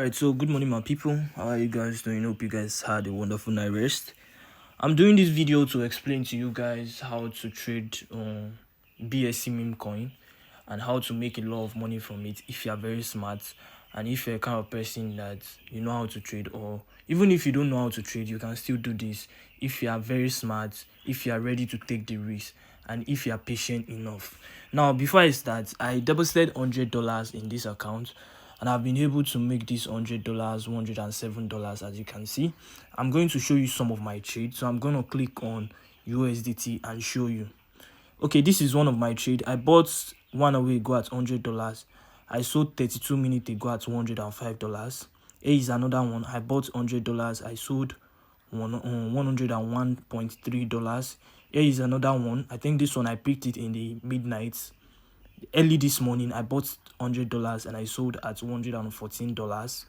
Alright, so good morning, my people. How are you guys doing? Hope you guys had a wonderful night rest. I'm doing this video to explain to you guys how to trade BSC meme coin and how to make a lot of money from it if you are very smart and if you're a kind of person that you know how to trade, or even if you don't know how to trade, you can still do this if you are very smart, if you are ready to take the risk, and if you are patient enough. Now, before I start, I deposited $100 in this account and I've been able to make this $100, $107, as you can see. I'm going to show you some of my trades. So I'm going to click on USDT and show you. Okay, this is one of my trade. I bought 1 hour ago at $100. I sold 32 minutes ago at $105. Here is another one. I bought $100. I sold $101.3. Here is another one. I think this one I picked it in the midnight. Early this morning, I bought $100 and I sold at $114.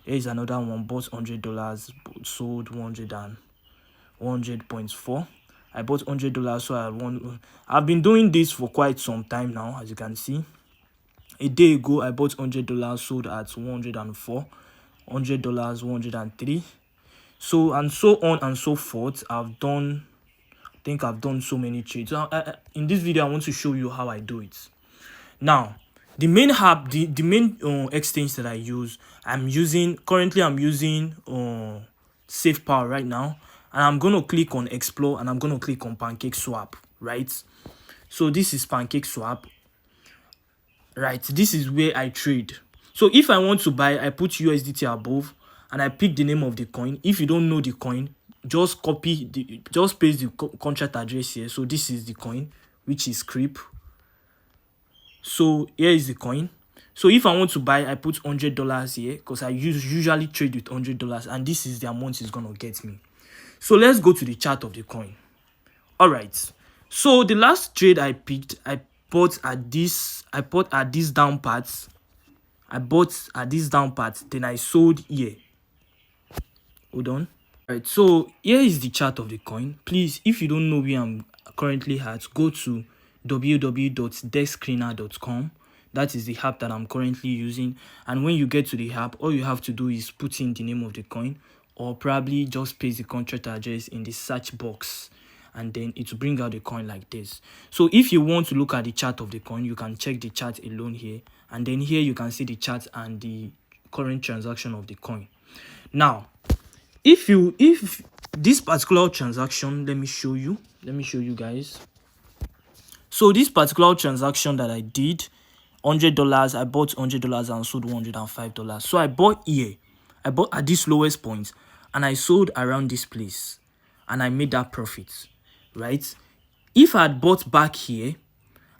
Here is another one. Bought $100, sold 100.4. I bought $100, so I've been doing this for quite some time now, as you can see. A day ago, I bought $100, sold at $104, $100, 103. So and so on and so forth. I think I've done so many trades. So in this video, I want to show you how I do it. Now, the main app, the main exchange that I use, I'm using Safe Power right now, and I'm going to click on Explore and I'm going to click on Pancake Swap, right? So this is Pancake Swap, right? This is where I trade. So if I want to buy, I put USDT above and I pick the name of the coin. If you don't know the coin, just paste the contract address here. So this is the coin, which is Creep. So here is the coin. So if I want to buy, I put $100 here because I usually trade with $100, and this is the amount it's gonna get me. So let's go to the chart of the coin. All right. So the last trade I picked, I bought at this down part. Then I sold here. Hold on. All right. So here is the chart of the coin. Please, if you don't know where I'm currently at, go to www.dexscreener.com. That is the app that I'm currently using, and when you get to the app, all you have to do is put in the name of the coin, or probably just paste the contract address in the search box, and then it will bring out the coin like this. So if you want to look at the chart of the coin, you can check the chart alone here, and then here you can see the chart and the current transaction of the coin. Now, if this particular transaction, let me show you guys. So this particular transaction that I did, $100, I bought $100 and sold $105. So I bought here. I bought at this lowest point and I sold around this place and I made that profit, right? If I had bought back here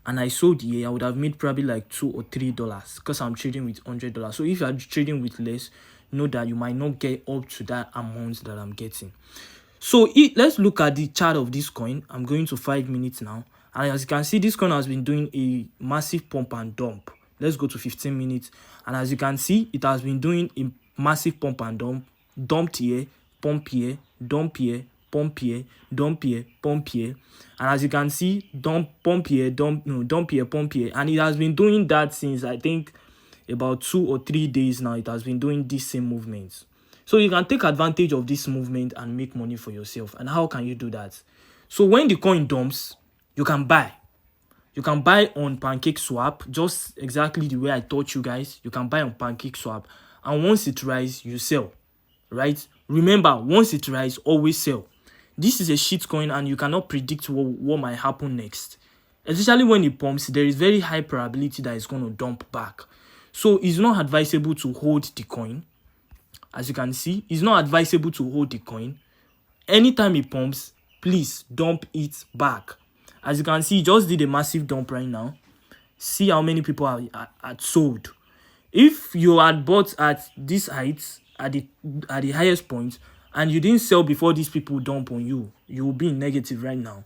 and I sold here, I would have made probably like $2 or $3 because I'm trading with $100. So if you're trading with less, know that you might not get up to that amount that I'm getting. So let's look at the chart of this coin. I'm going to 5 minutes now. And as you can see, this coin has been doing a massive pump and dump. Let's go to 15 minutes. And as you can see, it has been doing a massive pump and dump. Dumped here, pump here, dump here, pump here, dump here, pump here. And as you can see, pump here, dump here, pump here. And it has been doing that since, I think, about 2 or 3 days now. It has been doing this same movement. So you can take advantage of this movement and make money for yourself. And how can you do that? So when the coin dumps, you can buy. You can buy on Pancake Swap, just exactly the way I taught you guys. You can buy on Pancake Swap. And once it rises, you sell, right? Remember, once it rises, always sell. This is a shit coin and you cannot predict what might happen next. Especially when it pumps, there is very high probability that it's going to dump back. So it's not advisable to hold the coin. As you can see, it's not advisable to hold the coin. Anytime it pumps, please dump it back. As you can see, it just did a massive dump right now. See how many people are sold. If you had bought at this height, at the highest point, and you didn't sell before these people dump on you, you will be in negative right now.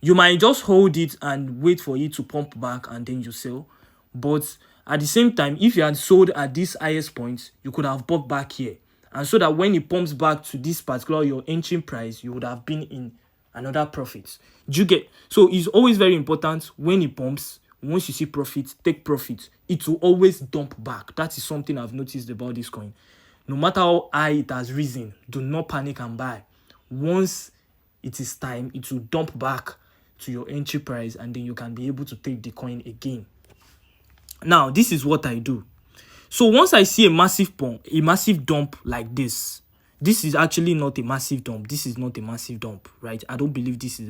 You might just hold it and wait for it to pump back and then you sell. But at the same time, if you had sold at this highest point, you could have bought back here. And so that when it pumps back to this particular your entry price, you would have been in another profit. Do you get? So it's always very important when it pumps, once you see profit, take profit. It will always dump back. That is something I've noticed about this coin. No matter how high it has risen, do not panic and buy. Once it is time, it will dump back to your entry price, and then you can be able to take the coin again. Now, this is what I do. So once I see a massive dump like this is actually not a massive dump. This is not a massive dump, right? I don't believe this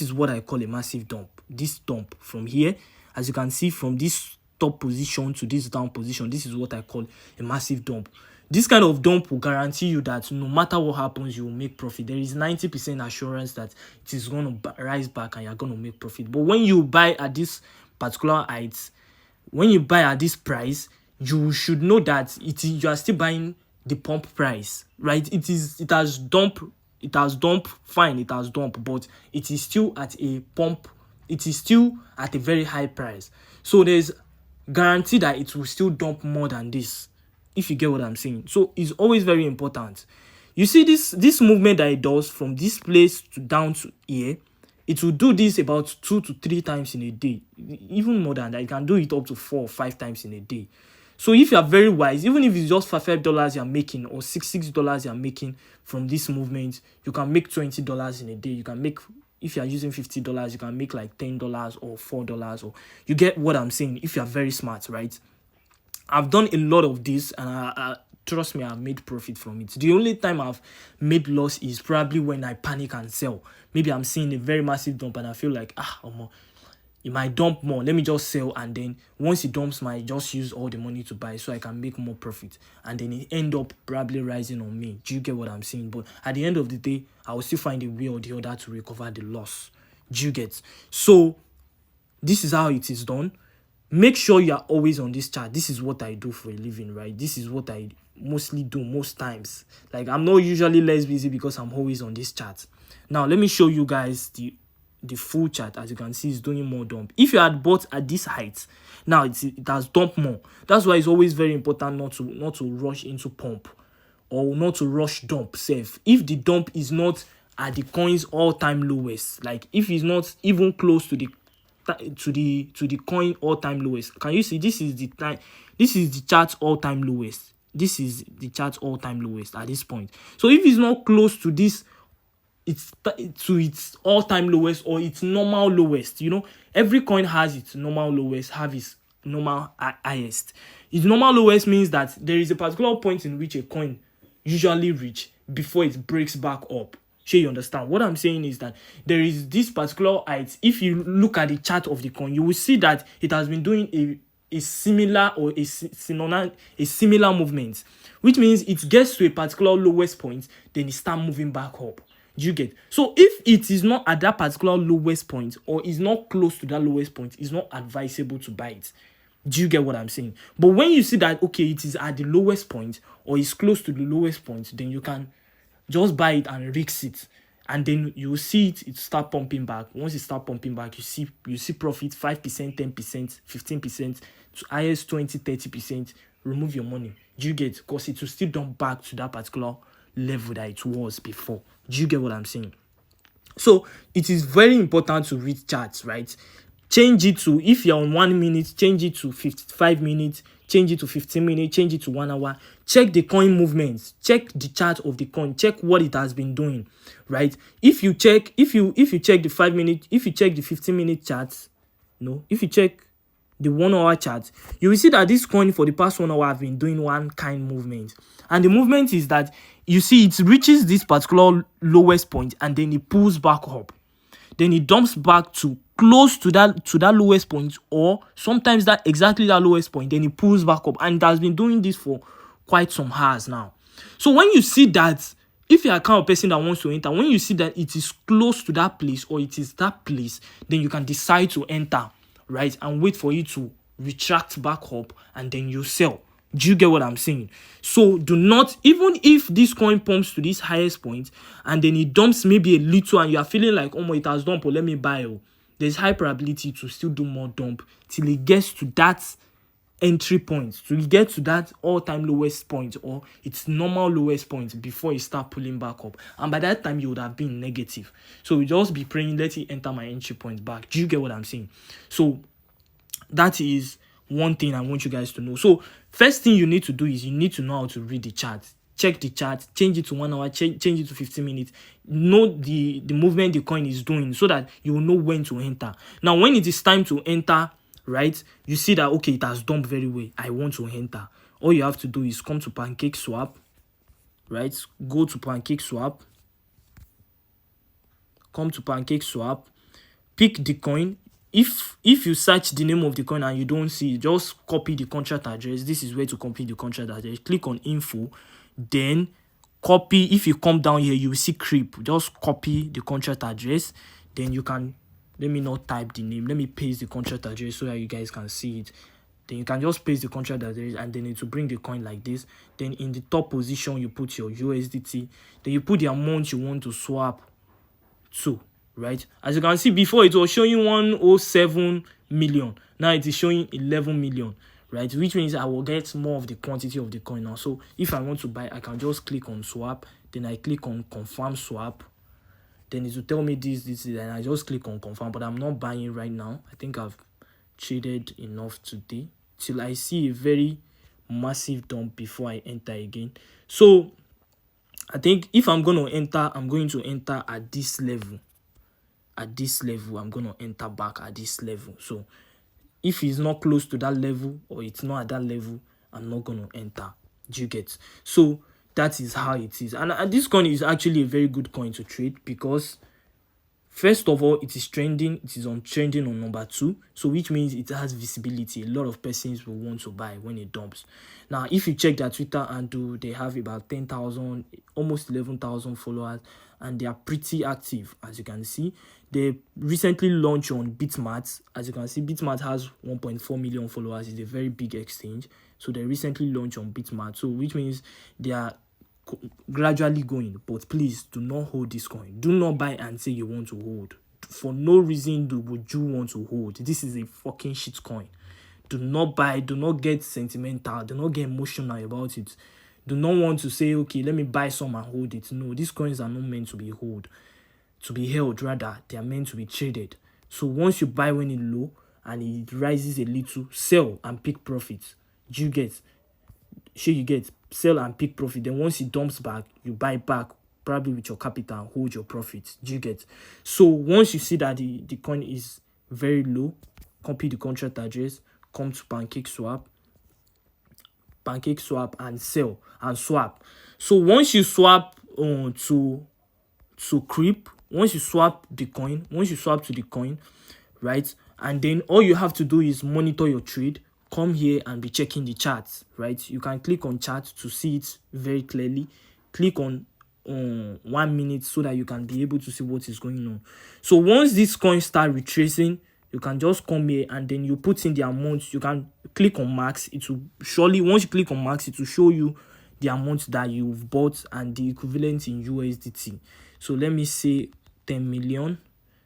is what I call a massive dump. This dump from here, as you can see, from this top position to this down position, this is what I call a massive dump. This kind of dump will guarantee you that no matter what happens, you will make profit. There is 90% assurance that it is going to rise back and you're going to make profit. But when you buy at this particular height, when you buy at this price, you should know that you are still buying the pump price, right? It has dumped, fine, it has dumped, but it is still at a pump, it is still at a very high price. So there's guarantee that it will still dump more than this, if you get what I'm saying. So it's always very important. You see this movement that it does from this place to down to here, it will do this about 2 to 3 times in a day, even more than that. You can do it up to 4 or 5 times in a day. So if you are very wise, even if it's just $5 you're making or $6 you're making from this movement, you can make $20 in a day. You can make, if you are using $50, you can make like $10 or $4, or you get what I'm saying if you are very smart, right? I've done a lot of this, and I trust me, I've made profit from it. The only time I've made loss is probably when I panic and sell. Maybe I'm seeing a very massive dump and I feel like, it might dump more, let me just sell, and then once it dumps, I just use all the money to buy so I can make more profit, and then it end up probably rising on me. Do you get what I'm saying? But at the end of the day, I will still find a way or the other to recover the loss. Do you get? So this is how it is done. Make sure you are always on this chart. This is what I do for a living, right? This is what I mostly do most times. Like, I'm not usually less busy because I'm always on this chart. Now let me show you guys the full chart. As you can see, it's doing more dump. If you had bought at this height, now it has dumped more. That's why it's always very important not to rush into pump, or not to rush dump safe. If the dump is not at the coin's all-time lowest, like if it's not even close to the coin all-time lowest, can you see this is the chart's all-time lowest. This is the chart's all-time lowest at this point. So if it's not close to this, its all-time lowest or its normal lowest, every coin has its normal lowest, have its normal highest. Its normal lowest means that there is a particular point in which a coin usually reach before it breaks back up. Sure, you understand? What I'm saying is that there is this particular height. If you look at the chart of the coin, you will see that it has been doing a similar or a similar movement, which means it gets to a particular lowest point, then it starts moving back up. Do you get? So if it is not at that particular lowest point, or is not close to that lowest point, it's not advisable to buy it. Do you get what I'm saying? But when you see that, okay, it is at the lowest point or is close to the lowest point, then you can just buy it and risk it, and then you will see it start pumping back. Once it start pumping back, you see profit 5%, 10%, 15%, to highest 20, 30%. Remove your money. Do you get? Because it will still dump back to that particular level that it was before. Do you get what I'm saying? So it is very important to read charts, right? Change it to, if you're on 1 minute, change it to 55 minutes, change it to 15 minutes, change it to 1 hour. Check the coin movements, check the chart of the coin, check what it has been doing, right? If you check the 5 minute, if you check the 15-minute charts, if you check the 1 hour chart, you will see that this coin for the past 1 hour have been doing one kind movement. And the movement is that you see it reaches this particular lowest point and then it pulls back up. Then it dumps back to close to that lowest point, or sometimes that exactly that lowest point, then it pulls back up, and it has been doing this for quite some hours now. So when you see that, if you're a kind of person that wants to enter, when you see that it is close to that place or it is that place, then you can decide to enter, right? And wait for it to retract back up, and then you sell. Do you get what I'm saying? So do not, even if this coin pumps to this highest point and then it dumps maybe a little and you are feeling like, oh, it has dumped, let me buy. There's high probability to still do more dump till it gets to that entry point, to get to that all-time lowest point or its normal lowest point before it start pulling back up. And by that time, you would have been negative. So we just be praying, let it enter my entry point back. Do you get what I'm saying? So That is one thing I want you guys to know. So first thing you need to do is you need to know how to read the chart. Check the chart, change it to 1 hour, change it to 15 minutes. Know the movement the coin is doing so that you will know when to enter. Now, when it is time to enter, right, you see that, okay, it has dumped very well. I want to enter. All you have to do is come to Pancake Swap, right? Go to Pancake Swap. Come to Pancake Swap. Pick the coin. If you search the name of the coin and you don't see it, just copy the contract address. This is where to copy the contract address. Click on info, then copy. If you come down here, you will see creep. Just copy the contract address. Then you can, let me not type the name, let me paste the contract address so that you guys can see it. Then you can just paste the contract address and then it will bring the coin like this. Then in the top position, you put your USDT. Then you put the amount you want to swap to. Right, as you can see, before it was showing 107 million, now it is showing 11 million, right, which means I will get more of the quantity of the coin now. So if I want to buy, I can just click on swap, then I click on confirm swap, then it will tell me this, and I just click on confirm. But I'm not buying right now. I think I've traded enough today till I see a very massive dump before I enter again. So I think if I'm going to enter, I'm going to enter at this level. At this level, I'm going to enter back at this level. So if it's not close to that level or it's not at that level, I'm not going to enter. Do you get? So that is how it is. And this coin is actually a very good coin to trade because first of all, it is trending. It is trending on number 2. So which means it has visibility. A lot of persons will want to buy when it dumps. Now, if you check their Twitter handle, they have about 10,000, almost 11,000 followers. And they are pretty active, as you can see. They recently launched on Bitmart. As you can see, Bitmart has 1.4 million followers. It's a very big exchange. So they recently launched on Bitmart. So which means they are gradually going. But please do not hold this coin. Do not buy and say you want to hold. For no reason would you want to hold. This is a fucking shit coin. Do not buy. Do not get sentimental. Do not get emotional about it. Do not want to say, okay, let me buy some and hold it. No, these coins are not meant to be held, rather. They are meant to be traded. So once you buy when it's low and it rises a little, sell and pick profits. You get? Sell and pick profit. Then once it dumps back, you buy back, probably with your capital, and hold your profits. You get? So once you see that the coin is very low, copy the contract address, come to Pancake Swap and sell and swap. So once you swap to creep, once you swap to the coin, right, and then all you have to do is monitor your trade. Come here and be checking the charts, right? You can click on chart to see it very clearly. Click on 1 minute so that you can be able to see what is going on. So once this coin start retracing, you can just come here and then you put in the amount. You can click on max. It will surely, once you click on max, it will show you the amount that you've bought and the equivalent in USDT. So let me say 10 million.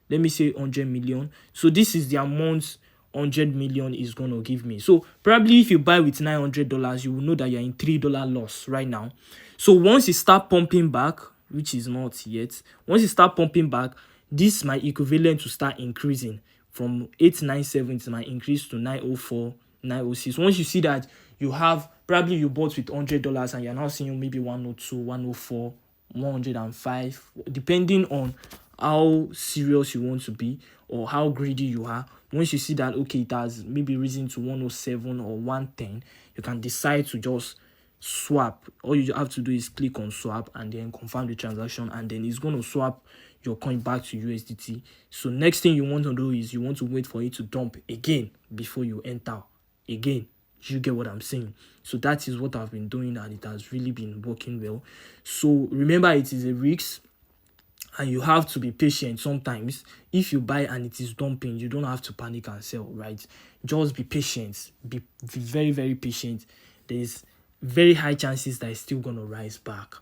Let me say 100 million. So this is the amount 100 million is going to give me. So probably if you buy with $900, you will know that you're in $3 loss right now. So once you start pumping back, which is not yet, once you start pumping back, this my equivalent to start increasing. From 897 it might increase to 904, 906. Once you see that you have, probably you bought with $100 and you're now seeing maybe 102, 104, 105, depending on how serious you want to be or how greedy you are. Once you see that, okay, it has maybe risen to 107 or 110, you can decide to just swap. All you have to do is click on swap and then confirm the transaction, and then it's going to swap your coin back to USDT. So next thing you want to do is you want to wait for it to dump again before you enter again. You get what I'm saying? So that is what I've been doing, and it has really been working well. So remember, it is a risk and you have to be patient. Sometimes if you buy and it is dumping, you don't have to panic and sell, right? Just be patient. Be very, very patient. There's very high chances that it's still going to rise back.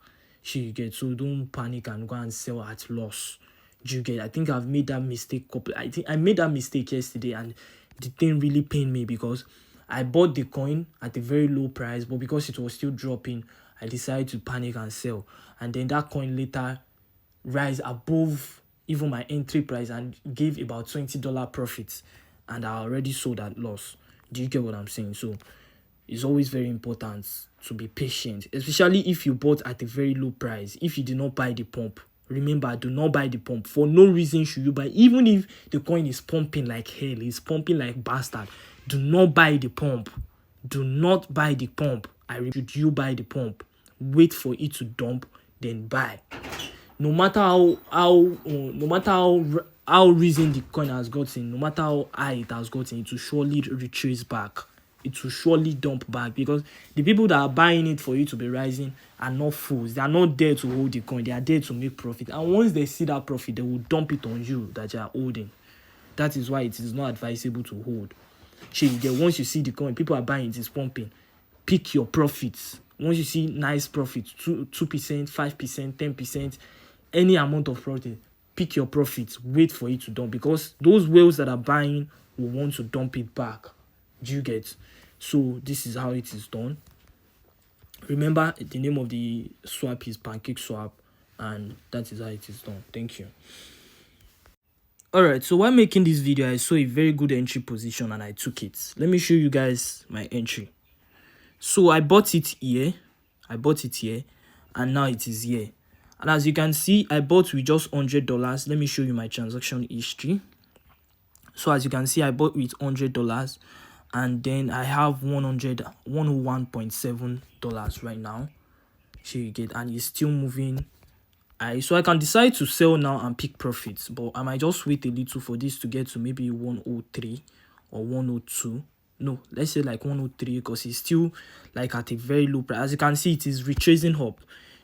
You get? So don't panic and go and sell at loss. You get? I think I've made that mistake. I think I made that mistake yesterday, and the thing really pained me because I bought the coin at a very low price, but because it was still dropping, I decided to panic and sell. And then that coin later rise above even my entry price and gave about $20 profits. and I already sold at loss. Do you get what I'm saying? So it's always very important to be patient, especially if you bought at a very low price. If you did not buy the pump, remember, do not buy the pump. For no reason should you buy. Even if the coin is pumping like hell, it's pumping like bastard, do not buy the pump. Do not buy the pump. Should you buy the pump? Wait for it to dump, then buy. No matter how recent the coin has gotten, no matter how high it has gotten, it will surely retrace back. It will surely dump back, because the people that are buying it for you to be rising are not fools. They are not there to hold the coin. They are there to make profit. And once they see that profit, they will dump it on you that you are holding. That is why it is not advisable to hold. Once you see the coin, people are buying, it is pumping. Pick your profits. Once you see nice profits, 2%, 5%, 10%, any amount of profit, pick your profits. Wait for it to dump, because those whales that are buying will want to dump it back. Do you get? So this is how it is done. Remember, the name of the swap is Pancake Swap, and that is how it is done. Thank you. Alright, so while making this video, I saw a very good entry position and I took it. Let me show you guys my entry. So I bought it here, and now it is here. And as you can see, I bought with just $100. Let me show you my transaction history. So as you can see, I bought with $100, and then I have $101.7 right now. So you get, and it's still moving. So I can decide to sell now and pick profits, but I might just wait a little for this to get to maybe 103 or 102. No, let's say like 103, because it's still like at a very low price. As you can see, it is retracing up.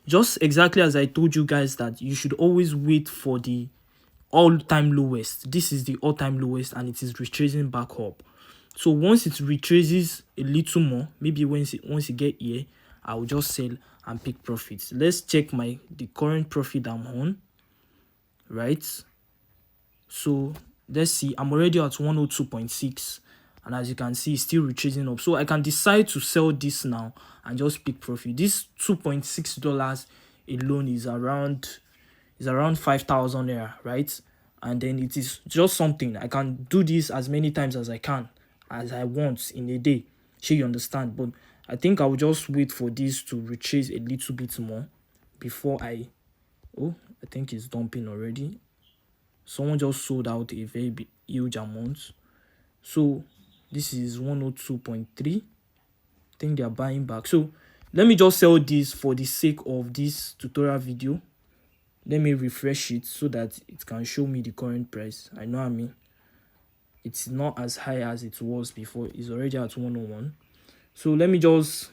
Just exactly as I told you guys that you should always wait for the all-time lowest. This is the all-time lowest, and it is retracing back up. So once it retraces a little more, maybe once it get here, I will just sell and pick profits. Let's check the current profit I'm on, right? So let's see, I'm already at 102.6, and as you can see, it's still retracing up. So I can decide to sell this now and just pick profit. This $2.6 alone is around 5,000 naira, right? And then it is just something. I can do this as many times as I want in a day. Sure, you understand? But I think I will just wait for this to retrace a little bit more before I think it's dumping already. Someone just sold out a very huge amount. So this is 102.3. I think they are buying back. So let me just sell this for the sake of this tutorial video. Let me refresh it so that it can show me the current price. I know what I mean. It's not as high as it was before. It's already at 101. So let me just,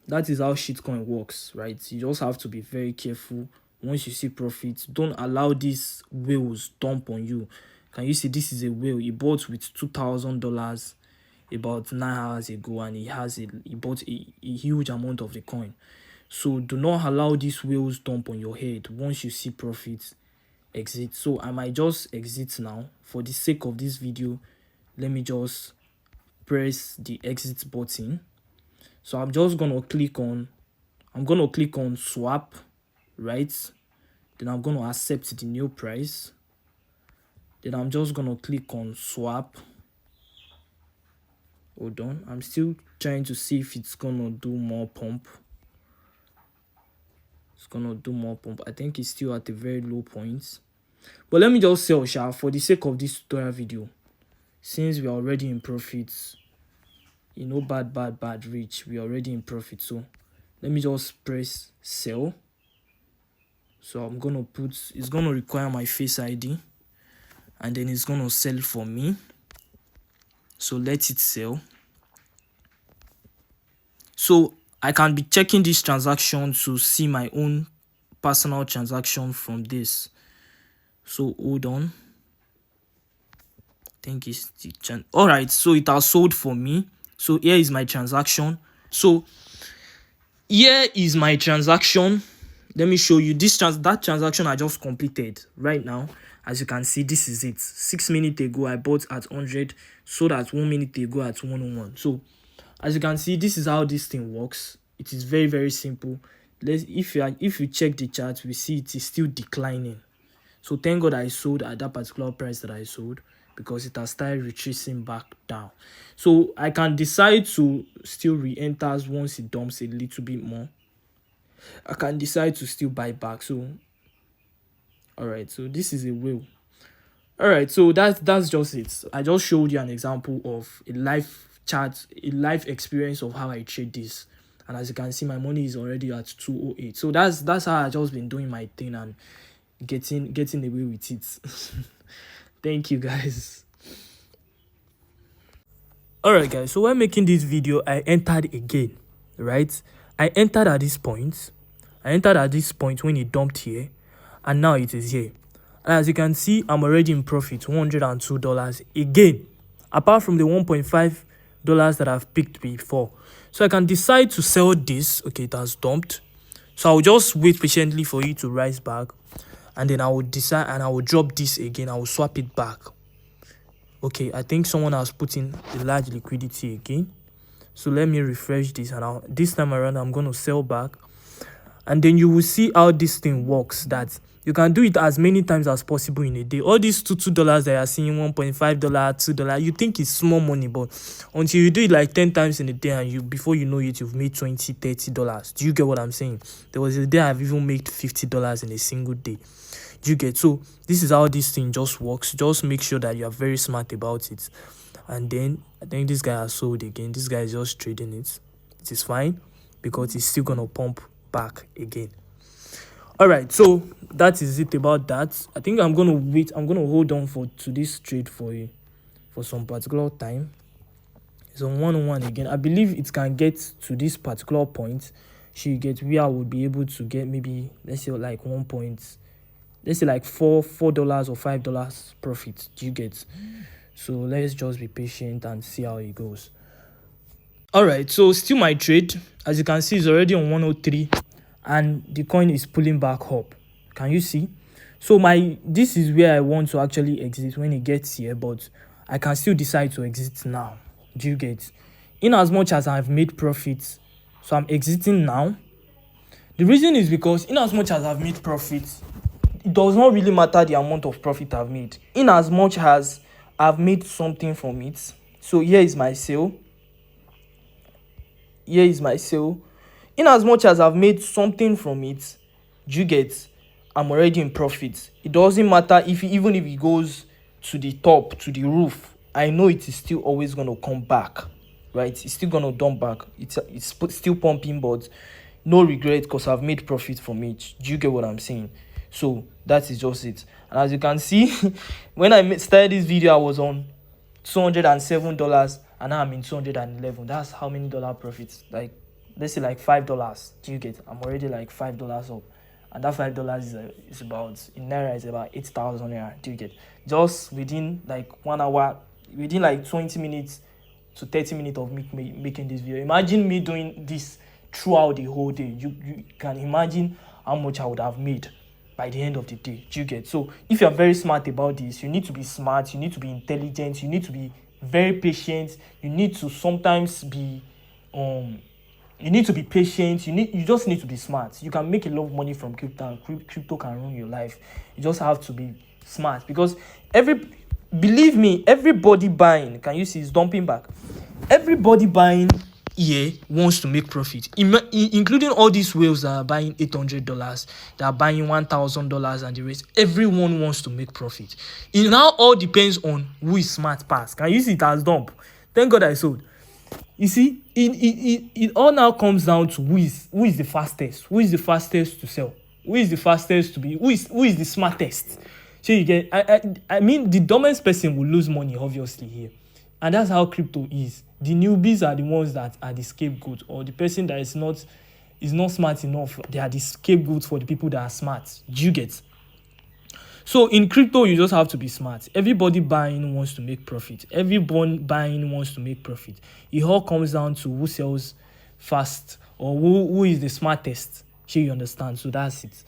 that is how shitcoin works, right? You just have to be very careful. Once you see profits, don't allow these whales dump on you. Can you see this is a whale? He bought with $2,000 about 9 hours ago, and he bought a huge amount of the coin. So do not allow these whales dump on your head. Once you see profits, exit. So I might just exit now. For the sake of this video, let me just press the exit button. So I'm just gonna click on swap, right? Then I'm gonna accept the new price. Then I'm just gonna click on swap. Hold on, I'm still trying to see if it's gonna do more pump. It's gonna do more pump. I think it's still at a very low point. But let me just sell, for the sake of this tutorial video. Since we are already in profits, you know, bad rich, we are already in profit. So let me just press sell. So I'm gonna it's gonna require my Face ID, and then it's gonna sell for me. So let it sell. So I can be checking this transaction to see my own personal transaction from this. So hold on. I think it's the all right. So it has sold for me. So here is my transaction. So here is my transaction. Let me show you that transaction I just completed right now. As you can see, this is it. 6 minutes ago I bought at 100, sold at 1 minute ago at 101. So as you can see, this is how this thing works. It is very, very simple. If you check the chart, we see it is still declining. So thank God I sold at that particular price that I sold, because it has started retracing back down. So I can decide to still re-enter once it dumps a little bit more. I can decide to still buy back. So all right, so this is a will. All right, so that's just it. I just showed you an example of a live chart, a live experience of how I trade this. And as you can see, my money is already at 208. So that's how I just been doing my thing and getting away with it. Thank you guys. All right guys, so when making this video, I entered again, right? I entered at this point when it dumped here, and now it is here. And as you can see, I'm already in profit, $102 again, apart from the $1.5 that I've picked before. So I can decide to sell this. Okay, it has dumped, so I'll just wait patiently for it to rise back, and then I will decide, and I will drop this again. I will swap it back. Okay, I think someone has put in a large liquidity again, so let me refresh this, and this time around I'm going to sell back. And then you will see how this thing works, that you can do it as many times as possible in a day. All these $2 that you are seeing, $1.5, $2, you think it's small money, but until you do it like 10 times in a day, and before you know it, you've made $20, $30. Do you get what I'm saying? There was a day I've even made $50 in a single day. Do you get? So this is how this thing just works. Just make sure that you are very smart about it. And then I think this guy has sold again. This guy is just trading it. It is fine because it's still gonna pump back again. All right, so that is it about that. I think I'm gonna wait. I'm gonna hold on to this trade for some particular time. It's on 101 again. I believe it can get to this particular point. She get where I would be able to get maybe, let's say like let's say like $4 or $5 profit. Do you get? So let's just be patient and see how it goes. All right, so still my trade, as you can see, is already on 103, and the coin is pulling back up. Can you see? So this is where I want to actually exit when it gets here, but I can still decide to exit now. Do you get? In as much as I've made profits, so I'm exiting now. The reason is because in as much as I've made profits, it does not really matter the amount of profit I've made. In as much as I've made something from it. So here is my sale. Here is my sale. In as much as I've made something from it, you get, I'm already in profit. It doesn't matter even if it goes to the top, to the roof, I know it is still always going to come back, right? It's still going to dump back. It's still pumping, but no regret because I've made profit from it. Do you get what I'm saying? So that is just it. And as you can see, when I started this video, I was on $207, and now I'm in 211. That's how many dollar profits? Like, let's say like $5. Do you get? I'm already like $5 up, and that $5 is about, in naira, is about 8,000 naira. Do you get? Just within like 1 hour, within like 20 minutes to 30 minutes of me making this video. Imagine me doing this throughout the whole day. You can imagine how much I would have made by the end of the day. Do you get? So if you're very smart about this, you need to be smart, you need to be intelligent, you need to be very patient, you need to sometimes be you need to be patient, you just need to be smart. You can make a lot of money from crypto, and crypto can ruin your life. You just have to be smart, because believe me, everybody buying, can you see it's dumping back? Everybody buying here wants to make profit, including all these whales that are buying $800, that are buying $1,000 and the rest. Everyone wants to make profit. It now all depends on who is smart past. Can you see it has dumped? Thank God I sold. You see, it all now comes down to who is the fastest, who is the fastest to sell, who is the fastest to be, who is the smartest. So you get, I mean, the dumbest person will lose money obviously here, and that's how crypto is. The newbies are the ones that are the scapegoat, or the person that is not smart enough. They are the scapegoats for the people that are smart. Do you get? So in crypto, you just have to be smart. Everybody buying wants to make profit. Everyone buying wants to make profit. It all comes down to who sells fast, or who is the smartest. Sure, you understand? So that's it.